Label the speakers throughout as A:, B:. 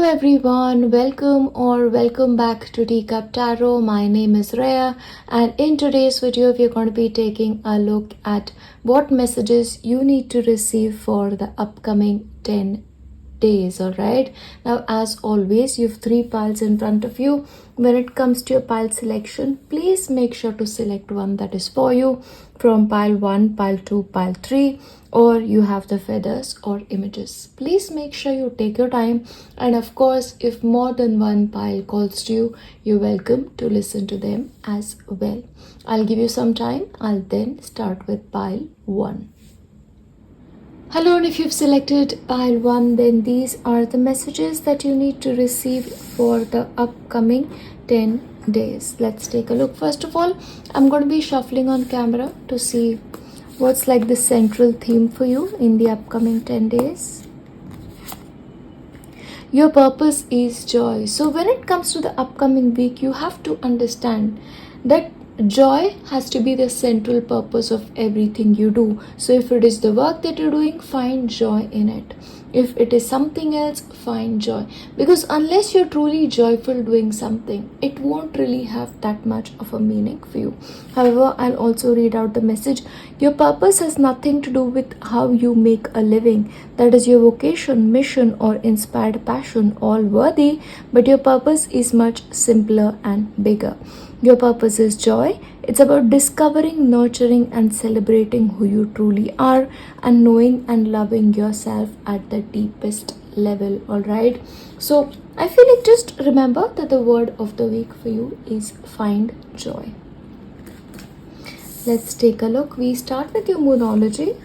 A: everyone, welcome back to Teacup Tarot. My name is Reya, and in today's video we are going to be taking a look at what messages you need to receive for the upcoming 10 days. Alright, now as always you have 3 piles in front of you. When it comes to your pile selection, please make sure to select one that is for you from pile 1, pile 2, pile 3, or you have the feathers or images. Please make sure you take your time, and of course if more than one pile calls to you, you're welcome to listen to them as well. I'll give you some time. I'll then start with pile 1. Hello, and if you've selected pile 1, then these are the messages that you need to receive for the upcoming 10 days. Let's take a look. First of all, I'm going to be shuffling on camera to see what's like the central theme for you in the upcoming 10 days. Your purpose is joy. So when it comes to the upcoming week, you have to understand that joy has to be the central purpose of everything you do. So if it is the work that you're doing, find joy in it. If it is something else, find joy, because unless you're truly joyful doing something, it won't really have that much of a meaning for you. However, I'll also read out the message. Your purpose has nothing to do with how you make a living. That is your vocation, mission, or inspired passion, all worthy, but your purpose is much simpler and bigger. Your purpose is joy. It's about discovering, nurturing, and celebrating who you truly are, and knowing and loving yourself at the deepest level. Alright, so I feel like just remember that the word of the week for you is find joy. Let's take a look. We start with your moonology.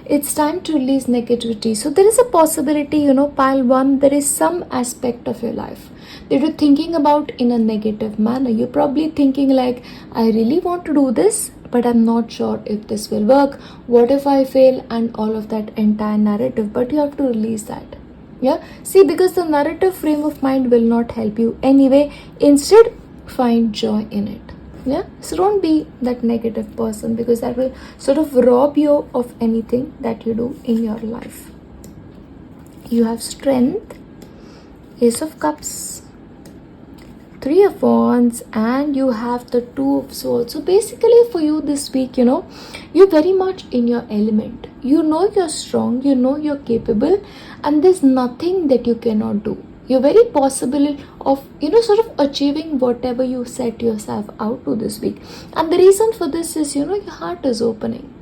A: It's time to release negativity. So there is a possibility, pile 1, there is some aspect of your life that you're thinking about in a negative manner. You're probably thinking like, I really want to do this, but I'm not sure if this will work. What if I fail? And all of that entire narrative. But you have to release that. Yeah. See, because the narrative frame of mind will not help you anyway. Instead, find joy in it. Yeah. So don't be that negative person, because that will sort of rob you of anything that you do in your life. You have strength, Ace of Cups, 3 of Wands, and you have the 2 of Swords. So basically for you this week, you're very much in your element. You know you're strong, you know you're capable, and there's nothing that you cannot do. You're very possible of, sort of achieving whatever you set yourself out to this week. And the reason for this is, your heart is opening.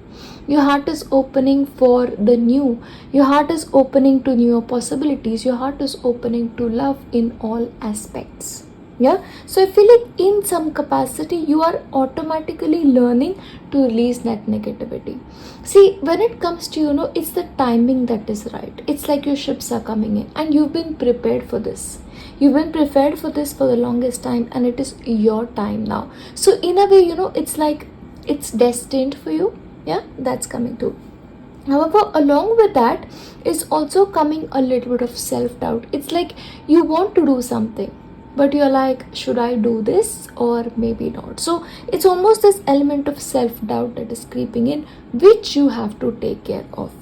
A: Your heart is opening for the new. Your heart is opening to newer possibilities. Your heart is opening to love in all aspects. Yeah, so I feel like in some capacity you are automatically learning to release that negativity. See, when it comes to, it's the timing that is right. It's like your ships are coming in and you've been prepared for this. You've been prepared for this for the longest time, and it is your time now. So in a way, it's like it's destined for you. Yeah, that's coming too. However, along with that is also coming a little bit of self-doubt. It's like you want to do something, but you're like, should I do this or maybe not? So it's almost this element of self-doubt that is creeping in, which you have to take care of.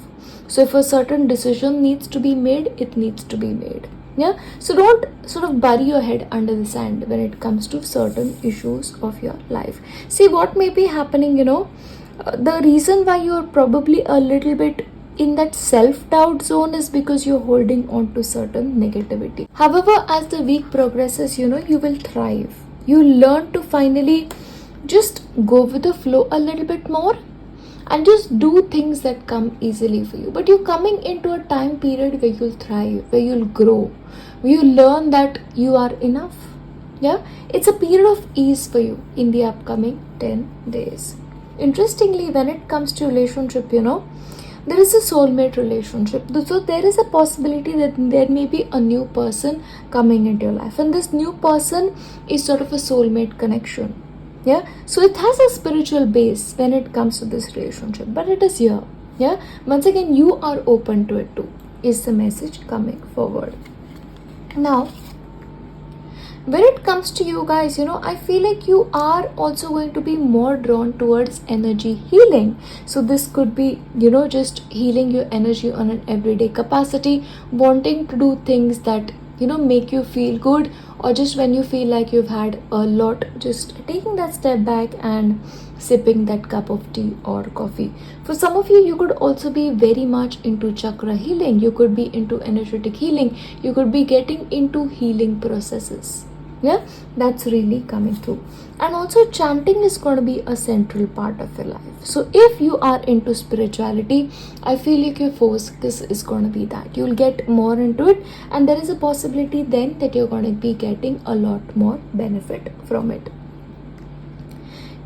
A: So if a certain decision needs to be made, it needs to be made. Yeah. So don't sort of bury your head under the sand when it comes to certain issues of your life. See, what may be happening, the reason why you're probably a little bit in that self-doubt zone is because you're holding on to certain negativity. However, as the week progresses, you will thrive. You learn to finally just go with the flow a little bit more and just do things that come easily for you. But you're coming into a time period where you'll thrive, where you'll grow, where you learn that you are enough. Yeah, it's a period of ease for you in the upcoming 10 days. Interestingly, when it comes to relationship, there is a soulmate relationship. So there is a possibility that there may be a new person coming into your life, and this new person is sort of a soulmate connection. Yeah, so it has a spiritual base when it comes to this relationship, but it is here. Yeah, once again you are open to it too, is the message coming forward. Now when it comes to you guys, I feel like you are also going to be more drawn towards energy healing. So this could be, just healing your energy on an everyday capacity, wanting to do things that make you feel good, or just when you feel like you've had a lot, just taking that step back and sipping that cup of tea or coffee. For some of you, you could also be very much into chakra healing, you could be into energetic healing, you could be getting into healing processes. Yeah, that's really coming through. And also chanting is going to be a central part of your life. So if you are into spirituality, I feel like your focus is going to be that you'll get more into it, and there is a possibility then that you're going to be getting a lot more benefit from it.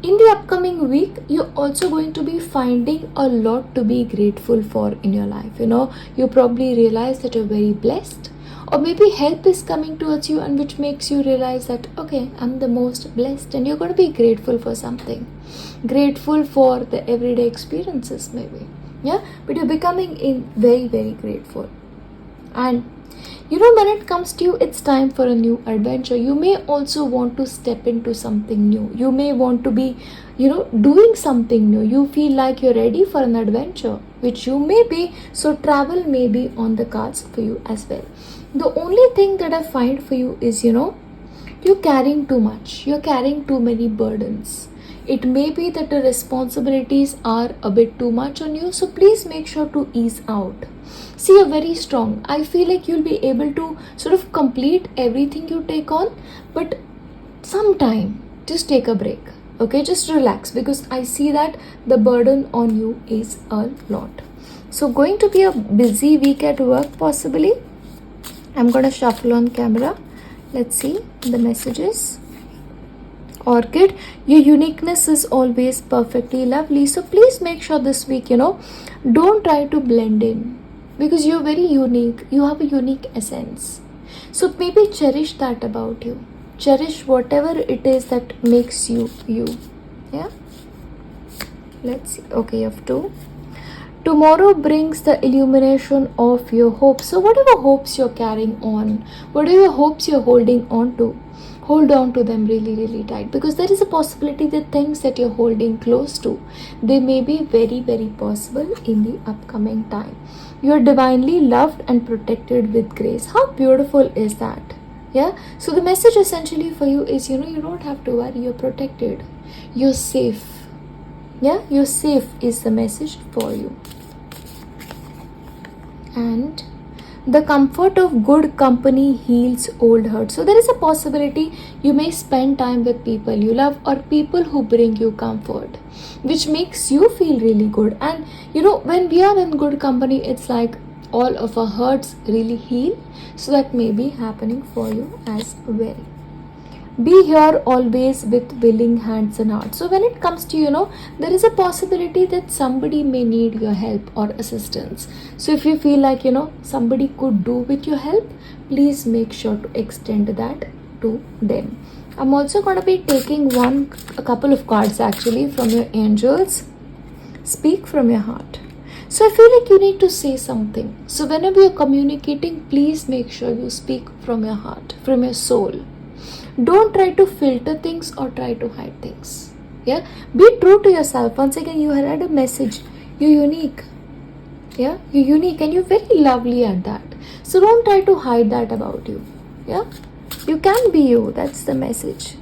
A: In the upcoming week, you're also going to be finding a lot to be grateful for in your life. You probably realize that you're very blessed, or maybe help is coming towards you, and which makes you realize that, okay, I'm the most blessed, and you're going to be grateful for something. Grateful for the everyday experiences, maybe. Yeah, but you're becoming very, very grateful. And when it comes to you, it's time for a new adventure. You may also want to step into something new. You may want to be, doing something new. You feel like you're ready for an adventure, which you may be. So travel may be on the cards for you as well. The only thing that I find for you is, you're carrying too much. You're carrying too many burdens. It may be that the responsibilities are a bit too much on you. So please make sure to ease out. See, you're very strong. I feel like you'll be able to sort of complete everything you take on, but sometime just take a break. Okay, just relax, because I see that the burden on you is a lot. So going to be a busy week at work possibly. I'm going to shuffle on camera. Let's see the messages. Orchid, your uniqueness is always perfectly lovely. So please make sure this week, don't try to blend in, because you're very unique. You have a unique essence. So maybe cherish that about you. Cherish whatever it is that makes you you. Yeah. Let's see. Okay, you have two. Tomorrow brings the illumination of your hopes. So whatever hopes you're carrying on, whatever hopes you're holding on to, hold on to them really, really tight, because there is a possibility that things that you're holding close to, they may be very, very possible in the upcoming time. You are divinely loved and protected with grace. How beautiful is that? Yeah. So the message essentially for you is, you don't have to worry. You're protected. You're safe. Yeah. You're safe is the message for you. And the comfort of good company heals old hurts. So there is a possibility you may spend time with people you love, or people who bring you comfort, which makes you feel really good. And when we are in good company, it's like all of our hurts really heal. So that may be happening for you as well. Be here always with willing hands and heart. So when it comes to, there is a possibility that somebody may need your help or assistance. So if you feel like, somebody could do with your help, please make sure to extend that to them. I'm also going to be taking a couple of cards actually from your angels. Speak from your heart. So I feel like you need to say something. So whenever you're communicating, please make sure you speak from your heart, from your soul. Don't try to filter things or try to hide things. Yeah, be true to yourself. Once again, you had a message. You're unique. Yeah, you're unique and you're very lovely at that. So don't try to hide that about you. Yeah, you can be you. That's the message.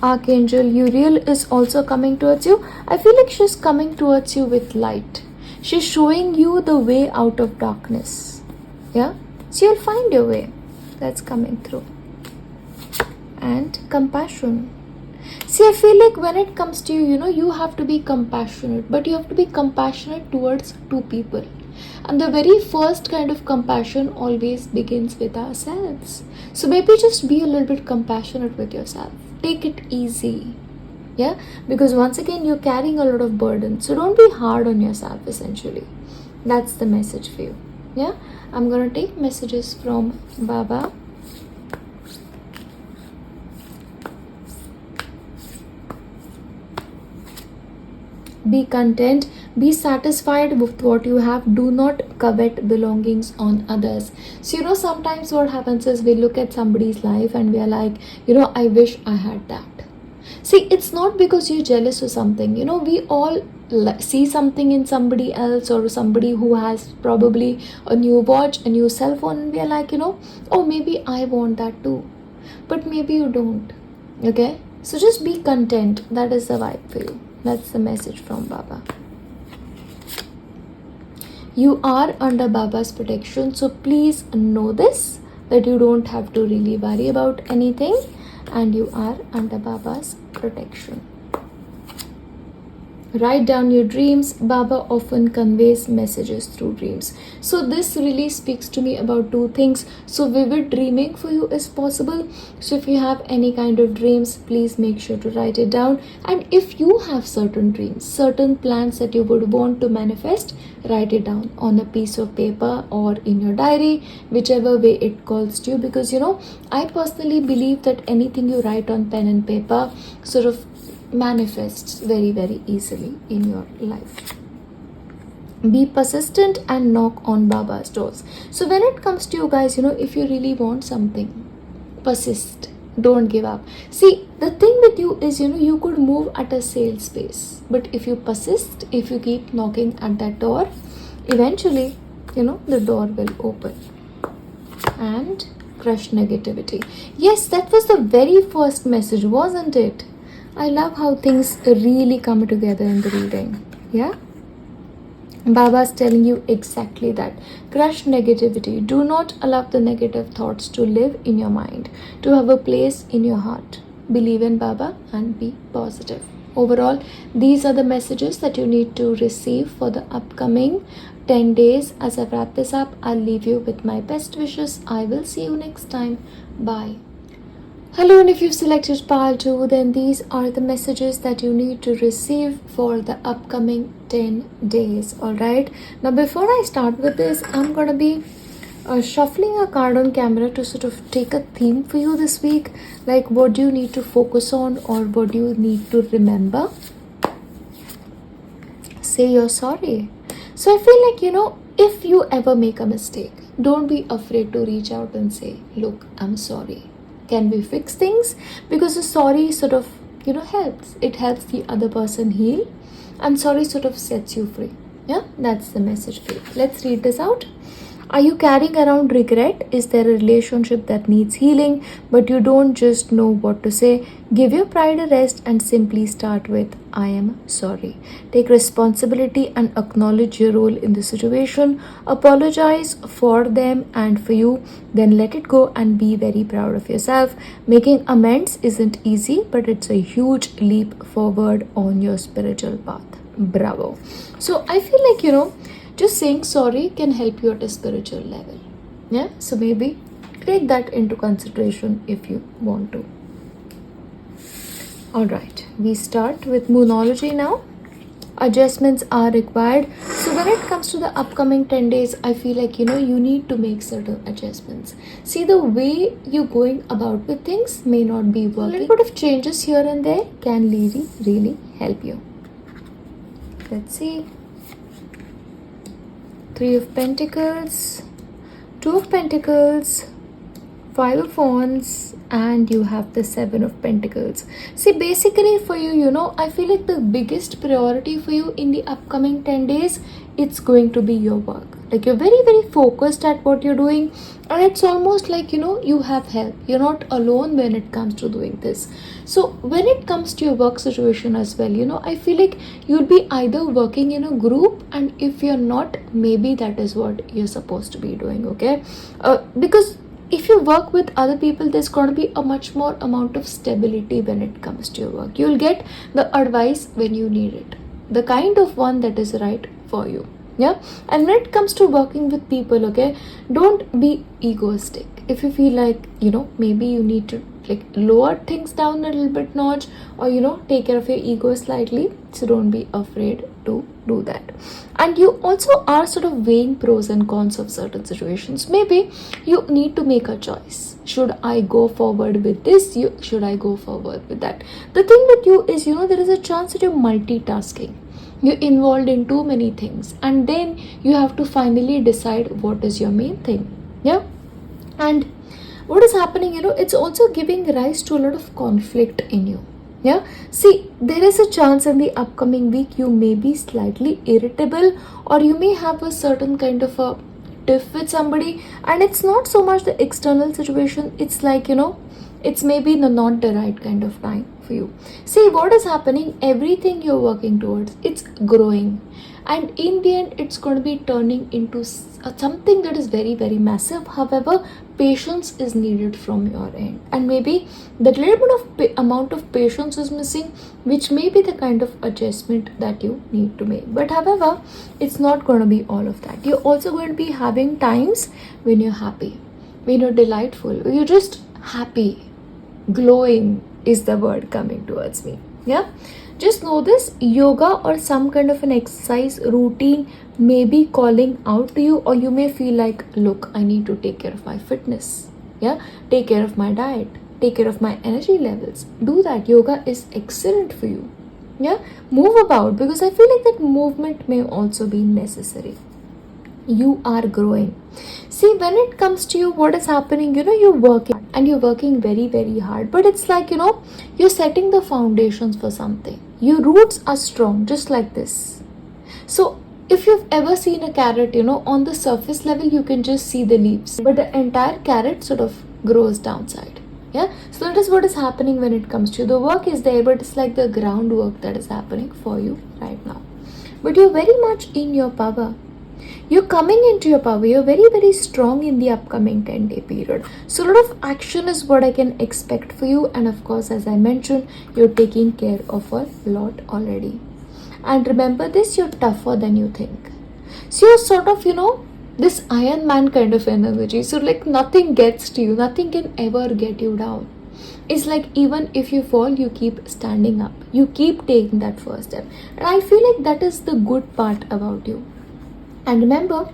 A: Archangel Uriel is also coming towards you. I feel like she's coming towards you with light. She's showing you the way out of darkness. Yeah, so you'll find your way. That's coming through. And compassion. See, I feel like when it comes to you, you have to be compassionate, but you have to be compassionate towards two people. And the very first kind of compassion always begins with ourselves. So maybe just be a little bit compassionate with yourself. Take it easy. Yeah, because once again, you're carrying a lot of burden. So don't be hard on yourself, essentially. That's the message for you. Yeah, I'm going to take messages from Baba. Be content, be satisfied with what you have. Do not covet belongings on others. So sometimes what happens is we look at somebody's life and we are like, I wish I had that. See, it's not because you're jealous or something. We all see something in somebody else, or somebody who has probably a new watch, a new cell phone, and we are like, oh, maybe I want that too, but maybe you don't. Okay, so just be content. That is the vibe for you. That's the message from Baba. You are under Baba's protection, so please know this, that you don't have to really worry about anything, and you are under Baba's protection. Write down your dreams. Baba often conveys messages through dreams. So this really speaks to me about two things. So vivid dreaming for you is possible. So if you have any kind of dreams, please make sure to write it down. And if you have certain dreams, certain plans that you would want to manifest, write it down on a piece of paper or in your diary, whichever way it calls to you. Because I personally believe that anything you write on pen and paper sort of manifests very, very easily in your life. Be persistent and knock on Baba's doors. So when it comes to you guys, if you really want something, persist. Don't give up. See, the thing with you is, you could move at a sales pace, but if you persist, if you keep knocking at that door, eventually, the door will open. And crush negativity. Yes, that was the very first message, wasn't it? I love how things really come together in the reading. Yeah? Baba's telling you exactly that. Crush negativity. Do not allow the negative thoughts to live in your mind, to have a place in your heart. Believe in Baba and be positive. Overall, these are the messages that you need to receive for the upcoming 10 days. As I wrap this up, I'll leave you with my best wishes. I will see you next time. Bye. Hello, and if you've selected Pile 2, then these are the messages that you need to receive for the upcoming 10 days. Alright, now before I start with this, I'm going to be shuffling a card on camera to sort of take a theme for you this week. Like, what do you need to focus on, or what do you need to remember? Say you're sorry. So I feel like, if you ever make a mistake, don't be afraid to reach out and say, look, I'm sorry. Can we fix things? Because the sorry sort of, helps. It helps the other person heal, and sorry sort of sets you free. Yeah, that's the message for you. Let's read this out. Are you carrying around regret? Is there a relationship that needs healing, but you don't just know what to say? Give your pride a rest and simply start with, I am sorry. Take responsibility and acknowledge your role in the situation. Apologize for them and for you. Then let it go and be very proud of yourself. Making amends isn't easy, but it's a huge leap forward on your spiritual path. Bravo. So I feel like, just saying sorry can help you at a spiritual level. Yeah, so maybe take that into consideration if you want to. Alright, we start with Moonology now. Adjustments are required. So when it comes to the upcoming 10 days, I feel like, you need to make certain adjustments. See, the way you're going about with things may not be working. A little bit of changes here and there can really help you. Let's see. 3 of Pentacles, 2 of Pentacles, 5 of Wands, and you have the 7 of Pentacles. See, basically for you, I feel like the biggest priority for you in the upcoming 10 days, it's going to be your work. Like, you're very, very focused at what you're doing, and it's almost like, you have help. You're not alone when it comes to doing this. So when it comes to your work situation as well, I feel like you'll be either working in a group, and if you're not, maybe that is what you're supposed to be doing, okay? Because if you work with other people, there's going to be a much more amount of stability when it comes to your work. You'll get the advice when you need it, the kind of one that is right for you. Yeah, and when it comes to working with people, okay, don't be egoistic. If you feel like, maybe you need to lower things down a little bit notch, or take care of your ego slightly, so don't be afraid to do that. And you also are sort of weighing pros and cons of certain situations. Maybe you need to make a choice. Should I go forward with this? Should I go forward with that? The thing with you is, there is a chance that you're multitasking. You're involved in too many things, and then you have to finally decide what is your main thing. Yeah, and what is happening, it's also giving rise to a lot of conflict in you. Yeah, see, there is a chance in the upcoming week you may be slightly irritable, or you may have a certain kind of a tiff with somebody, and it's not so much the external situation, it's like, it's maybe not the right kind of time for you. See, what is happening, everything you're working towards, it's growing, and in the end it's going to be turning into something that is very, very massive. However, patience is needed from your end, and maybe that little bit of amount of patience is missing, which may be the kind of adjustment that you need to make. But however, it's not going to be all of that. You're also going to be having times when you're happy, when you're delightful, you're just happy, glowing is the word coming towards me. Yeah, just know this, yoga or some kind of an exercise routine may be calling out to you, or you may feel like, look, I need to take care of my fitness, yeah, take care of my diet, take care of my energy levels. Do that. Yoga is excellent for you. Yeah, move about, because I feel like that movement may also be necessary. You are growing. See, when it comes to you, what is happening, you're working, and you're working very, very hard, but it's like, you're setting the foundations for something. Your roots are strong, just like this. So if you've ever seen a carrot, on the surface level you can just see the leaves, but the entire carrot sort of grows downside. Yeah, so that is what is happening when it comes to you. The work is there, but it's like the groundwork that is happening for you right now. But you're very much in your power. You're coming into your power. You're very, very strong in the upcoming 10-day period. So a lot of action is what I can expect for you. And of course, as I mentioned, you're taking care of a lot already. And remember this, you're tougher than you think. So you're sort of, this Iron Man kind of energy. So like nothing gets to you. Nothing can ever get you down. It's like even if you fall, you keep standing up. You keep taking that first step. And I feel like that is the good part about you. And remember,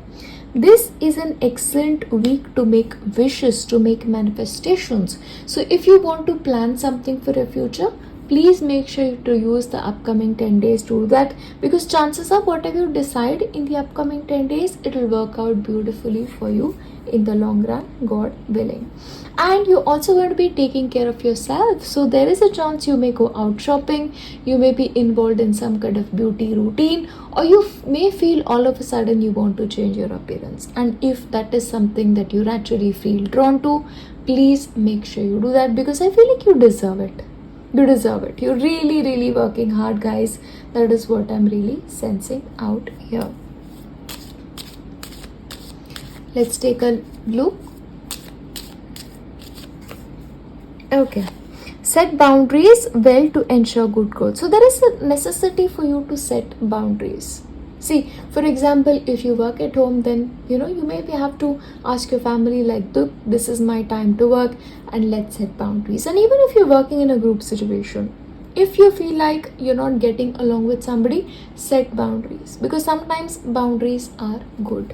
A: this is an excellent week to make wishes, to make manifestations. So if you want to plan something for your future, please make sure to use the upcoming 10 days to do that, because chances are whatever you decide in the upcoming 10 days, it will work out beautifully for you in the long run, God willing. And you're also going to be taking care of yourself. So there is a chance you may go out shopping, you may be involved in some kind of beauty routine, or you may feel all of a sudden you want to change your appearance. And if that is something that you naturally feel drawn to, please make sure you do that, because I feel like you deserve it. You deserve it. You're really, really working hard, guys. That is what I'm really sensing out here. Let's take a look. Okay. Set boundaries well to ensure good growth. So there is a necessity for you to set boundaries. See, for example, if you work at home, then you maybe have to ask your family like, look, this is my time to work, and let's set boundaries. And even if you're working in a group situation, if you feel like you're not getting along with somebody, set boundaries, because sometimes boundaries are good.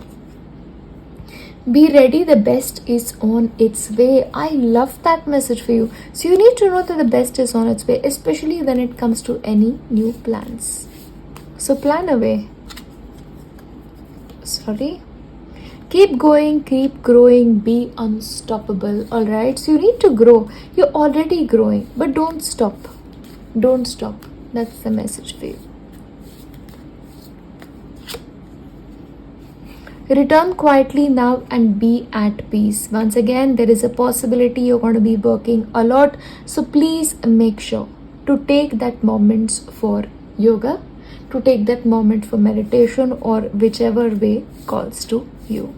A: Be ready, the best is on its way. I love that message for you. So you need to know that the best is on its way, especially when it comes to any new plans. So plan away. Keep going, keep growing, be unstoppable. Alright, so you need to grow. You're already growing, but don't stop. Don't stop. That's the message for you. Return quietly now and be at peace. Once again, there is a possibility you're going to be working a lot. So please make sure to take that moments for yoga, to take that moment for meditation, or whichever way calls to you.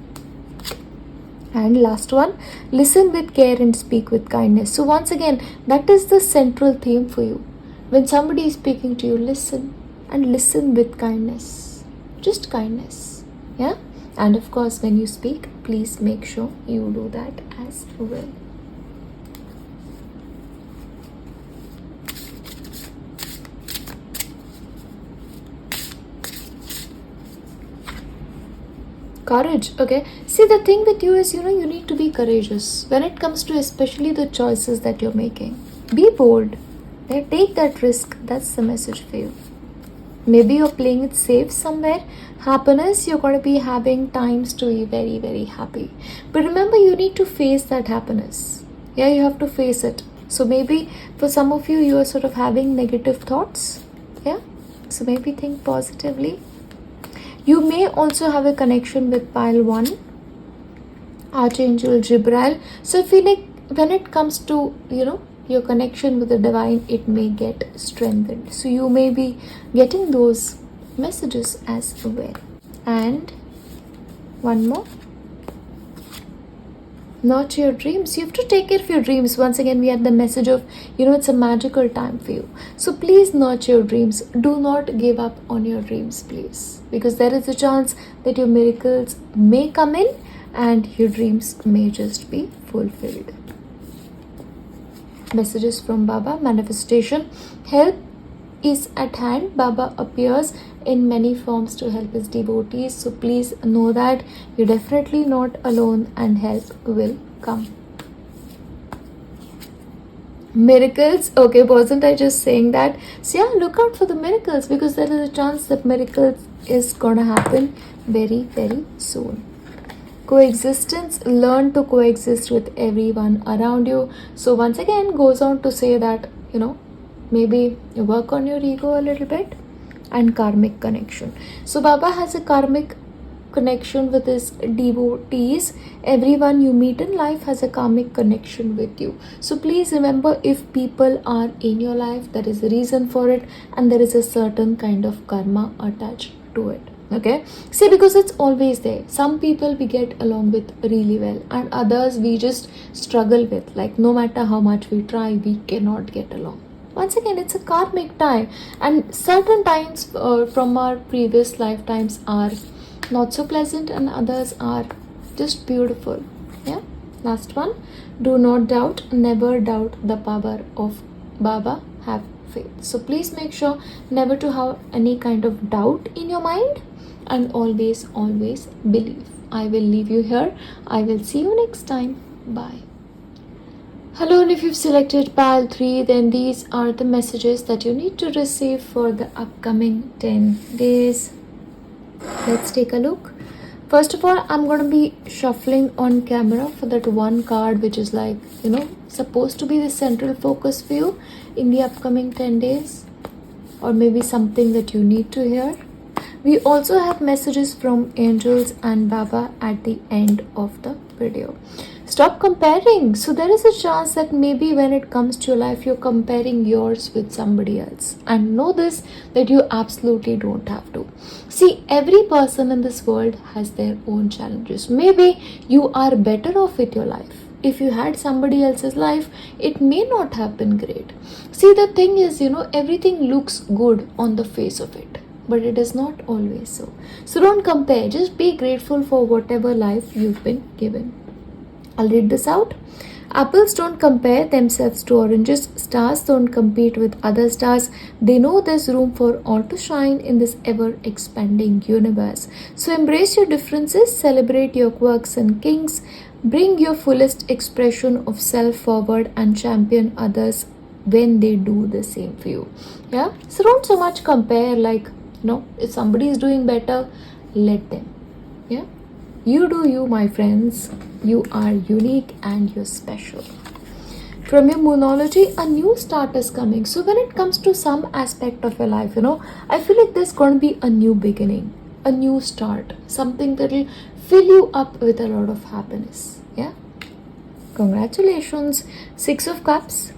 A: And last one, listen with care and speak with kindness. So once again, that is the central theme for you. When somebody is speaking to you, listen, and listen with kindness. Just kindness. Yeah? And of course, when you speak, please make sure you do that as well. Courage. Okay, see, the thing with you is, you need to be courageous when it comes to especially the choices that you're making. Be bold. Take that risk. That's the message for you. Maybe you're playing it safe somewhere. Happiness, you're going to be having times to be very, very happy. But remember, you need to face that happiness. Yeah, you have to face it. So maybe for some of you, you are sort of having negative thoughts. Yeah. So maybe think positively. You may also have a connection with pile 1, Archangel Jibril. So I feel like when it comes to, your connection with the divine, it may get strengthened. So you may be getting those messages as well. And one more. Nurture your dreams. You have to take care of your dreams. Once again, we had the message of, it's a magical time for you. So please nurture your dreams. Do not give up on your dreams, please. Because there is a chance that your miracles may come in and your dreams may just be fulfilled. Messages from Baba, manifestation. Help is at hand. Baba appears in many forms to help his devotees. So please know that you're definitely not alone and help will come. Miracles. Okay, wasn't I just saying that? So yeah, look out for the miracles, because there is a chance that miracles is gonna happen very, very soon. Coexistence. Learn to coexist with everyone around you. So once again, goes on to say that, maybe you work on your ego a little bit. And karmic connection. So Baba has a karmic connection with his devotees. Everyone you meet in life has a karmic connection with you. So please remember, if people are in your life, there is a reason for it, and there is a certain kind of karma attached to it. Okay, see, because it's always there. Some people we get along with really well, and others we just struggle with. Like, no matter how much we try, we cannot get along. Once again, it's a karmic time, and certain times from our previous lifetimes are not so pleasant, and others are just beautiful. Yeah. Last one. Do not doubt. Never doubt the power of Baba. Have faith. So please make sure never to have any kind of doubt in your mind, and always believe. I will leave you here. I will see you next time. Bye. Hello, and if you've selected pile 3, then these are the messages that you need to receive for the upcoming 10 days. Let's take a look. First of all, I'm going to be shuffling on camera for that one card, which is like, supposed to be the central focus for you in the upcoming 10 days, or maybe something that you need to hear. We also have messages from angels and Baba at the end of the video. Stop comparing. So there is a chance that maybe when it comes to your life, you're comparing yours with somebody else. And know this, that you absolutely don't have to. See, every person in this world has their own challenges. Maybe you are better off with your life. If you had somebody else's life, it may not have been great. See, the thing is, everything looks good on the face of it, but it is not always so. So don't compare. Just be grateful for whatever life you've been given. I'll read this out. Apples don't compare themselves to oranges. Stars don't compete with other stars. They know there's room for all to shine in this ever-expanding universe. So embrace your differences, celebrate your quirks and kinks, bring your fullest expression of self forward, and champion others when they do the same for you. Yeah? So don't so much compare, like, if somebody is doing better, let them. Yeah? You do you, my friends. You are unique and you're special. From your moonology, a new start is coming. So when it comes to some aspect of your life, I feel like there's going to be a new beginning, a new start, something that will fill you up with a lot of happiness. Yeah? Congratulations. 6 of Cups,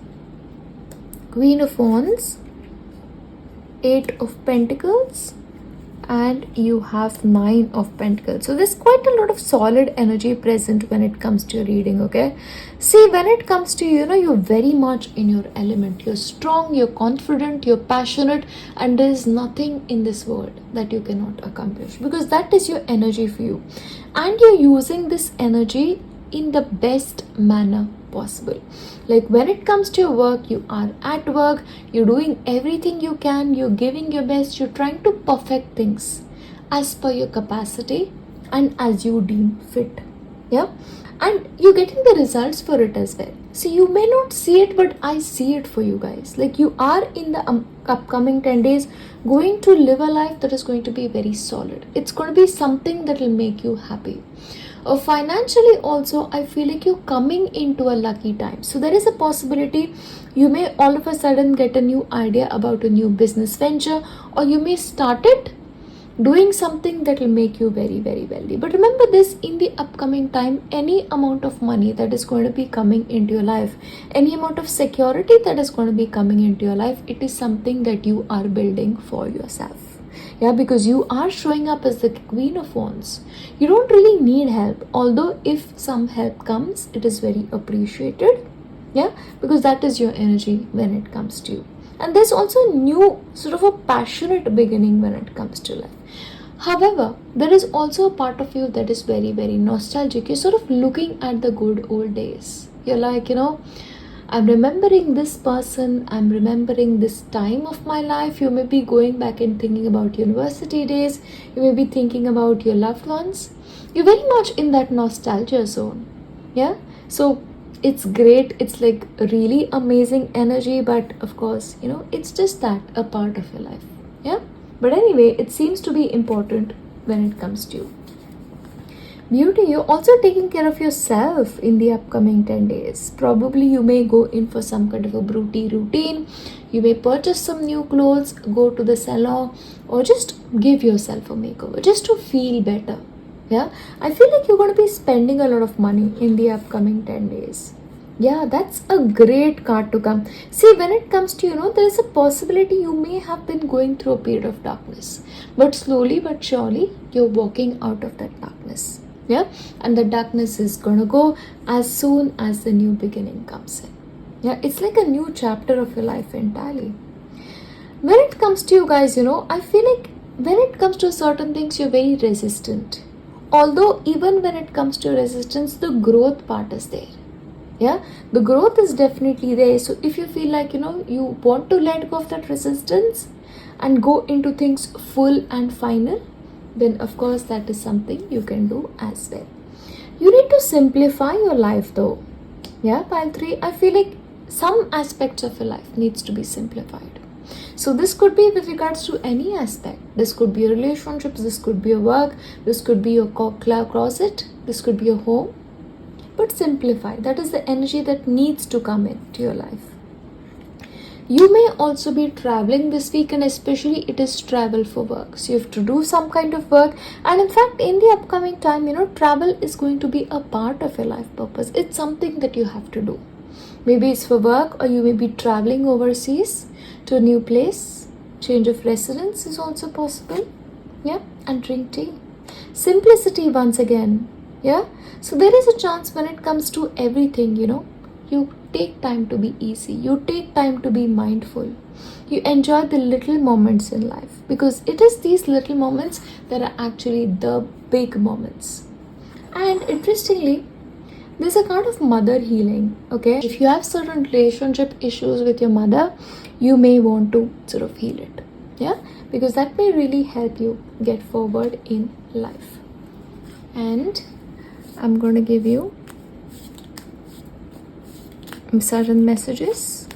A: Queen of Wands, 8 of Pentacles, and you have 9 of Pentacles. So there's quite a lot of solid energy present when it comes to your reading, okay? See, when it comes to you're very much in your element. You're strong, you're confident, you're passionate, and there's nothing in this world that you cannot accomplish, because that is your energy for you. And you're using this energy in the best manner possible. Like, when it comes to your work, you are at work, you're doing everything you can, you're giving your best, you're trying to perfect things as per your capacity and as you deem fit. Yeah, and you're getting the results for it as well. So you may not see it, but I see it for you guys. Like, you are in the upcoming 10 days going to live a life that is going to be very solid. It's going to be something that will make you happy. Or financially also, I feel like you're coming into a lucky time. So there is a possibility you may all of a sudden get a new idea about a new business venture, or you may start it doing something that will make you very, very wealthy. But remember this, in the upcoming time, any amount of money that is going to be coming into your life, any amount of security that is going to be coming into your life, it is something that you are building for yourself. Yeah, because you are showing up as the Queen of Wands. You don't really need help, although if some help comes, it is very appreciated. Yeah, because that is your energy when it comes to you. And there's also a new sort of a passionate beginning when it comes to life. However, there is also a part of you that is very, very nostalgic. You're sort of looking at the good old days. You're like, I'm remembering this person, I'm remembering this time of my life. You may be going back and thinking about university days. You may be thinking about your loved ones. You're very much in that nostalgia zone. Yeah? So it's great. It's like really amazing energy. But of course, it's just that a part of your life. Yeah? But anyway, it seems to be important when it comes to you. Beauty, you're also taking care of yourself in the upcoming 10 days. Probably you may go in for some kind of a beauty routine. You may purchase some new clothes, go to the salon, or just give yourself a makeover just to feel better. Yeah, I feel like you're going to be spending a lot of money in the upcoming 10 days. Yeah, that's a great card to come. See, when it comes to, there is a possibility you may have been going through a period of darkness. But slowly but surely, you're walking out of that darkness. Yeah, and the darkness is gonna go as soon as the new beginning comes in. Yeah, it's like a new chapter of your life entirely. When it comes to you guys, I feel like when it comes to certain things, you're very resistant. Although even when it comes to resistance, the growth part is there. Yeah, the growth is definitely there. So if you feel like, you want to let go of that resistance and go into things full and final, then of course that is something you can do as well. You need to simplify your life though. Yeah, pile 3, I feel like some aspects of your life needs to be simplified. So this could be with regards to any aspect. This could be your relationships, this could be your work, this could be your closet, this could be your home. But simplify. That is the energy that needs to come into your life. You may also be traveling this week, and especially it is travel for work. So you have to do some kind of work. And in fact, in the upcoming time, travel is going to be a part of your life purpose. It's something that you have to do. Maybe it's for work, or you may be traveling overseas to a new place. Change of residence is also possible. Yeah, and drink tea. Simplicity once again. Yeah, so there is a chance when it comes to everything, you take time to be easy. You take time to be mindful. You enjoy the little moments in life, because it is these little moments that are actually the big moments. And interestingly, there's a kind of mother healing. Okay, if you have certain relationship issues with your mother, you may want to sort of heal it. Yeah, because that may really help you get forward in life. And I'm going to give you certain messages.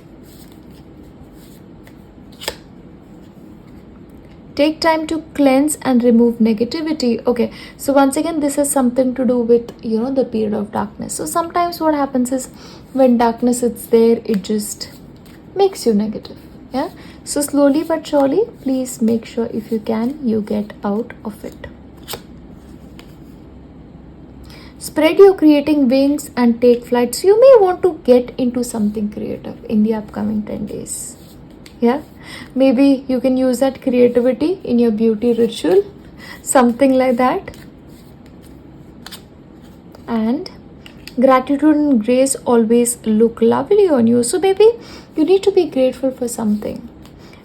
A: Take time to cleanse and remove negativity. Okay, so once again, this has something to do with, the period of darkness. So sometimes what happens is when darkness is there, it just makes you negative. Yeah, so slowly but surely, please make sure if you can, you get out of it. Spread your creating wings and take flight. So you may want to get into something creative in the upcoming 10 days. Yeah, maybe you can use that creativity in your beauty ritual, something like that. And gratitude and grace always look lovely on you. So maybe you need to be grateful for something,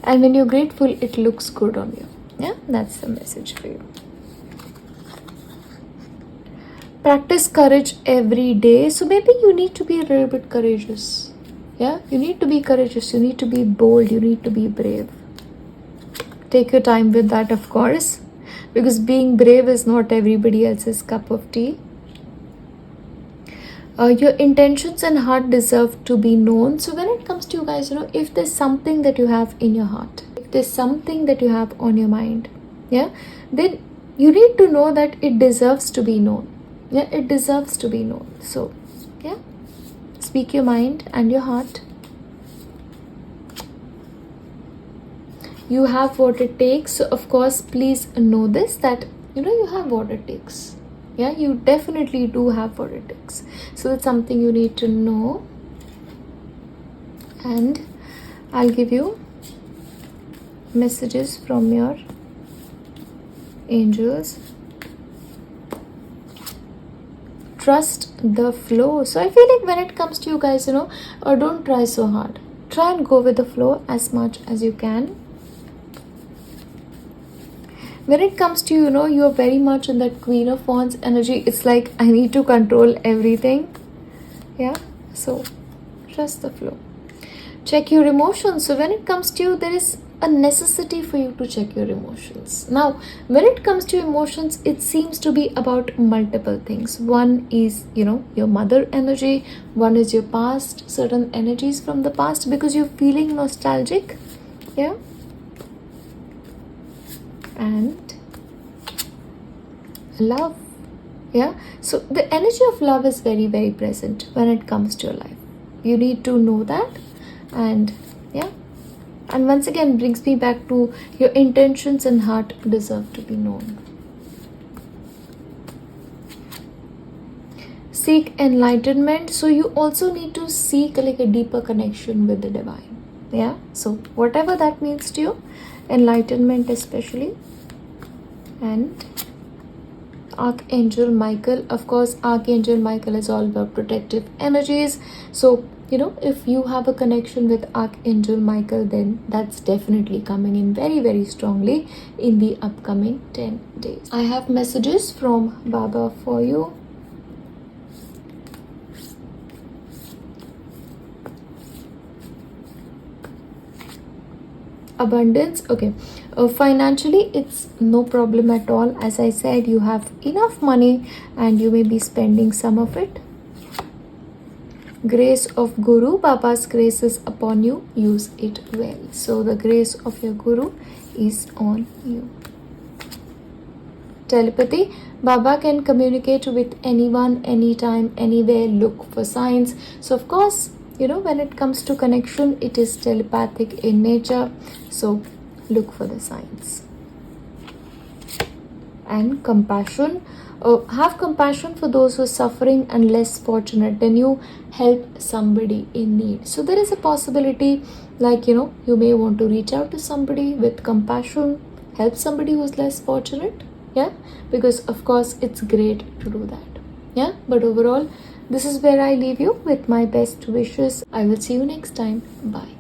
A: and when you're grateful, it looks good on you. Yeah, that's the message for you. Practice courage every day. So maybe you need to be a little bit courageous. Yeah, you need to be courageous. You need to be bold. You need to be brave. Take your time with that, of course, because being brave is not everybody else's cup of tea. Your intentions and heart deserve to be known. So when it comes to you guys, if there's something that you have in your heart, if there's something that you have on your mind, yeah, then you need to know that it deserves to be known. Yeah, it deserves to be known. So yeah, speak your mind and your heart. You have what it takes. So of course, please know this, that you have what it takes. Yeah, you definitely do have what it takes. So that's something you need to know. And I'll give you messages from your angels. Trust the flow. So I feel like when it comes to you guys, don't try so hard. Try and go with the flow as much as you can. When it comes to you're very much in that Queen of Wands energy. It's like, I need to control everything. Yeah, so trust the flow. Check your emotions. So when it comes to you, there is a necessity for you to check your emotions. Now, when it comes to emotions, it seems to be about multiple things. One is, your mother energy. One is your past, certain energies from the past, because you're feeling nostalgic. Yeah. And love. Yeah. So the energy of love is very, very present when it comes to your life. You need to know that. And yeah. And once again brings me back to your intentions and heart deserve to be known. Seek enlightenment. So you also need to seek like a deeper connection with the divine. Yeah. So whatever that means to you, enlightenment especially. And Archangel Michael. Of course, Archangel Michael is all about protective energies. So if you have a connection with Archangel Michael, then that's definitely coming in very, very strongly in the upcoming 10 days. I have messages from Baba for you. Abundance. Okay. Financially, it's no problem at all. As I said, you have enough money and you may be spending some of it. Grace of Guru. Baba's grace is upon you. Use it well. So the grace of your Guru is on you. Telepathy. Baba can communicate with anyone, anytime, anywhere. Look for signs. So of course, when it comes to connection, it is telepathic in nature. So look for the signs. And compassion. Have compassion for those who are suffering and less fortunate than you. Help somebody in need. So there is a possibility, like you may want to reach out to somebody with compassion, help somebody who is less fortunate. Yeah, because of course it's great to do that. Yeah, but overall, this is where I leave you with my best wishes. I will see you next time. Bye.